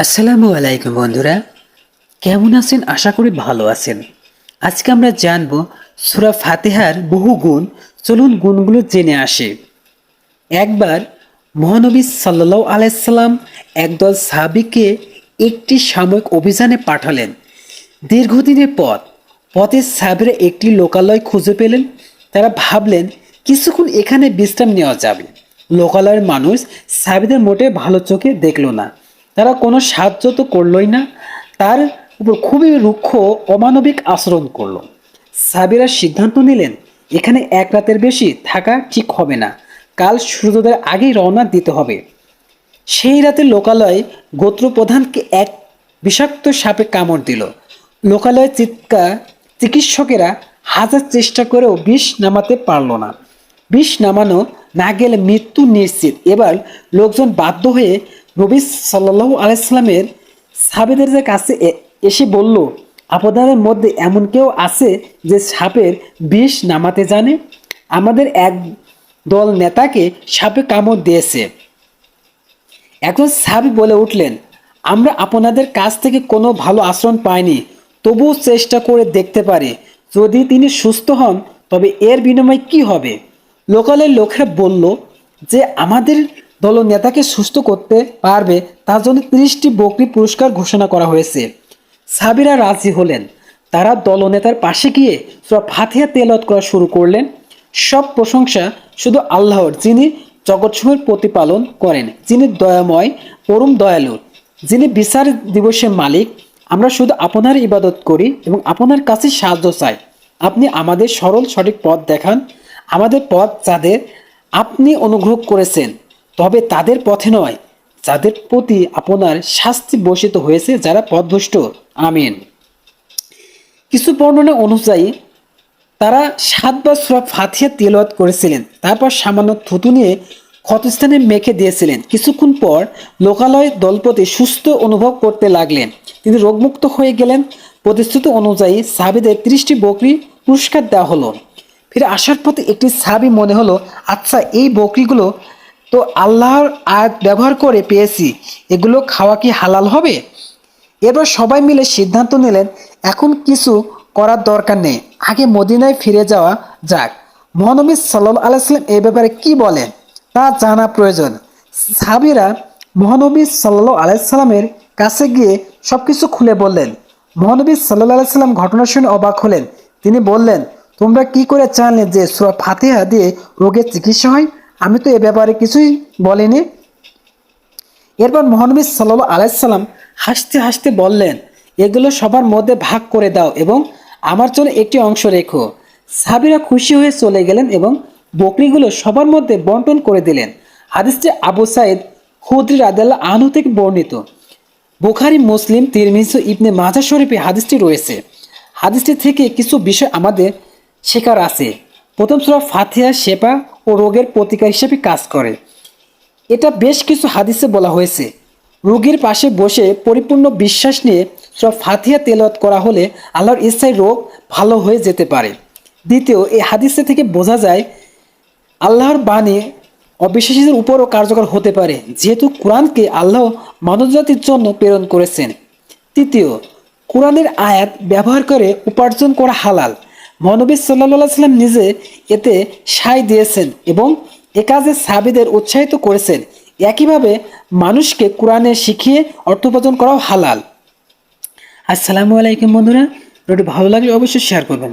আসসালামু আলাইকুম বন্ধুরা, কেমন আছেন? আশা করি ভালো আছেন। আজকে আমরা জানব সূরা ফাতিহার বহু গুণ। চলুন গুণগুলো জেনে আসি। একবার মহানবী সাল্লাল্লাহু আলাইহি সাল্লাম একদল সাহাবীকে একটি সাময়িক অভিযানে পাঠালেন। দীর্ঘদিনের পথে সাহাবীরা একটি লোকালয় খুঁজে পেলেন। তারা ভাবলেন কিছুক্ষণ এখানে বিশ্রাম নেওয়া যাবে। লোকালয়ের মানুষ সাহাবীদের মোটে ভালো চোখে দেখলো না। তারা কোনো সাহায্য তো করলই না, তার উপর খুবই রুক্ষ অমানবিক আচরণ করলো। সাহাবীরা সিদ্ধান্ত নিলেন এখানে এক রাতের বেশি থাকা ঠিক হবে না, কাল সূর্যোদয়ের আগেই রওনা দিতে হবে। সেই রাতে লোকালয় গোত্রপ্রধানকে এক বিষাক্ত সাপে কামড় দিল। লোকালয়ের চিকিৎসকেরা হাজার চেষ্টা করেও বিষ নামাতে পারল না। বিষ নামানো না গেলে মৃত্যু নিশ্চিত। এবার লোকজন বাধ্য হয়ে নবী সাল্লাল্লাহু আলাইহি সাল্লামের সাহাবীদের কাছে এসে বলল, আপনাদের মধ্যে এমন কেউ আছে যে সাপের বিষ নামাতে জানে? আমাদের এক দল নেতাকে সাপে কামড় দিয়েছে। একজন সাহাবী বলে উঠলেন, আমরা আপনাদের কাছ থেকে কোনো ভালো আচরণ পাইনি, তবুও চেষ্টা করে দেখতে পারি। যদি তিনি সুস্থ হন তবে এর বিনিময়ে কি হবে? লোকালয়ের লোকেরা বলল যে আমাদের দলনেতাকে সুস্থ করতে পারবে তার জন্য 30টি বকরি পুরস্কার ঘোষণা করা হয়েছে। সাহাবীরা রাজি হলেন। তারা দলনেতার পাশে গিয়ে সূরা ফাতিহা তেলাওয়াত করা শুরু করলেন। সব প্রশংসা শুধু আল্লাহর, যিনি জগৎসমূহের প্রতিপালন করেন, যিনি দয়াময়, পরম দয়ালু, যিনি বিচার দিবসের মালিক। আমরা শুধু আপনার ইবাদত করি এবং আপনার কাছে সাহায্য চাই। আপনি আমাদের সরল সঠিক পথ দেখান। আমাদের পথ যাদের আপনি অনুগ্রহ করেছেন, তবে তাদের পথে নয় যাদের প্রতি আপনার শাস্তি বর্ষিত হয়েছে, যারা পথভ্রষ্ট। আমিন। কিছু বর্ণনা অনুযায়ী তারা 7 বার সূরা ফাতিহা তিলাওয়াত করেছিলেন, তারপর সামান্য থুতু নিয়ে ক্ষতস্থানে মেখে দিয়েছিলেন। কিছুক্ষণ পর লোকালয় দলপতি সুস্থ অনুভব করতে লাগলেন। তিনি রোগমুক্ত হয়ে গেলেন। প্রতিশ্রুতি অনুযায়ী সাহাবীদের 30টি বকরি পুরস্কার দেওয়া হলো। ফিরে আসার পথে একটি সাহাবী মনে হলো, আচ্ছা, এই বকরিগুলো তো আল্লাহর আয়াত ব্যবহার করে পেয়েছি, এগুলো খাওয়া কি হালাল হবে? এরপর সবাই মিলে সিদ্ধান্ত নিলেন এখন কিছু করার দরকার নেই, আগে মদিনায় ফিরে যাওয়া যাক। মহানবী সাল্লাল্লাহু আলাইহি সাল্লাম এই ব্যাপারে কি বলেন তা জানা প্রয়োজন। সাহাবীরা মহানবী সাল্লাল্লাহু আলাইহি সাল্লামের কাছে গিয়ে সবকিছু খুলে বললেন। মহানবী সাল্লাল্লাহু আলাইহি সাল্লাম ঘটনা শুনে অবাক হলেন। তিনি বললেন, তোমরা কি করে জানলে যে সূরা ফাতিহা দিয়ে রোগের চিকিৎসা হয়? আমি তো এ ব্যাপারে কিছুই বলিনি। এরপর মহানবী সাল্লাল্লাহু আলাইহি সাল্লাম হাসতে হাসতে বললেন, এগুলো সবার মধ্যে ভাগ করে দাও এবং আমার জন্য একটি অংশ রেখো। সাহাবীরা খুশি হয়ে চলে গেলেন এবং বকরিগুলো সবার মধ্যে বন্টন করে দিলেন। হাদিসটি আবু সাঈদ খুদরি রাদিয়াল্লাহু আনহু থেকে বর্ণিত। বুখারী, মুসলিম, তিরমিজি ও ইবনে মাজাহ শরীফে হাদিসটি রয়েছে। হাদিসটি থেকে কিছু বিষয় আমাদের শেখার আছে। প্রথম, সূরা ফাতিহা শেফা ও রোগের প্রতিকার হিসেবে কাজ করে। এটা বেশ কিছু হাদিসে বলা হয়েছে। রোগীর পাশে বসে পরিপূর্ণ বিশ্বাস নিয়ে সূরা ফাতিহা তেলাওয়াত করা হলে আল্লাহর ইচ্ছায় রোগ ভালো হয়ে যেতে পারে। দ্বিতীয়, এই হাদিসে থেকে বোঝা যায় আল্লাহর বাণী অবিশ্বাসীদের উপরও কার্যকর হতে পারে, যেহেতু কোরআনকে আল্লাহ মানবজাতির জন্য প্রেরণ করেছেন। তৃতীয়, কোরআনের আয়াত ব্যবহার করে উপার্জন করা হালাল। মহানবী সাল্লাল্লাহু আলাইহি সাল্লাম নিজে এতে সায় দিয়েছেন এবং এ কাজে সাহাবীদের উৎসাহিত করেছেন। একইভাবে মানুষকে কোরআনে শিখিয়ে অর্থ উপার্জন করাও হালাল। আসসালামু আলাইকুম বন্ধুরা, ভিডিওটি ভালো লাগলে অবশ্যই শেয়ার করবেন।